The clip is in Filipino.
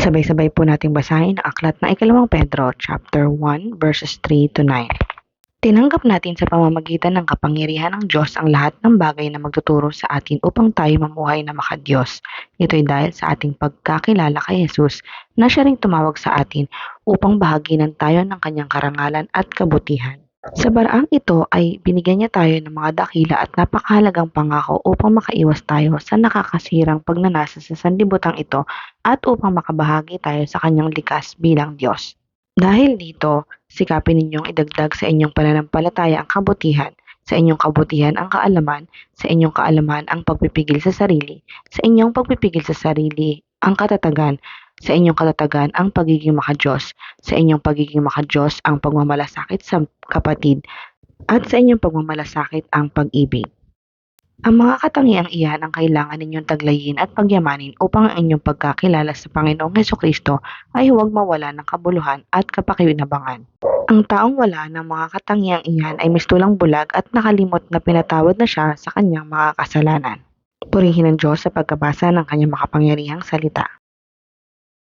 Sabay-sabay po nating basahin ang aklat ng ikalawang Pedro, chapter 1, verses 3 to 9. Tinanggap natin sa pamamagitan ng kapangyarihan ng Diyos ang lahat ng bagay na magtuturo sa atin upang tayo mamuhay na makadiyos. Ito'y dahil sa ating pagkakilala kay Jesus na siya ring tumawag sa atin upang bahaginan tayo ng kanyang karangalan at kabutihan. Sa paraang ito ay binigyan niya tayo ng mga dakila at napakahalagang pangako upang makaiwas tayo sa nakakasirang pagnanasa sa sanlibutan ito at upang makabahagi tayo sa kanyang likas bilang Diyos. Dahil dito, sikapin ninyong idagdag sa inyong pananampalataya ang kabutihan, sa inyong kabutihan ang kaalaman, sa inyong kaalaman ang pagpipigil sa sarili, sa inyong pagpipigil sa sarili ang katatagan, sa inyong katatagan ang pagiging makadiyos, sa inyong pagiging makadiyos ang pagmamalasakit sa kapatid, at sa inyong pagmamalasakit ang pag-ibig. Ang mga katangiang iyan ang kailangan ninyong taglayin at pagyamanin upang ang inyong pagkakilala sa Panginoong Hesukristo ay huwag mawala ng kabuluhan at kapakinabangan. Ang taong wala ng mga katangiang iyan ay mistulang bulag at nakalimot na pinatawad na siya sa kanyang mga kasalanan. Purihin ang Diyos sa pagkabasa ng kanyang makapangyarihang salita.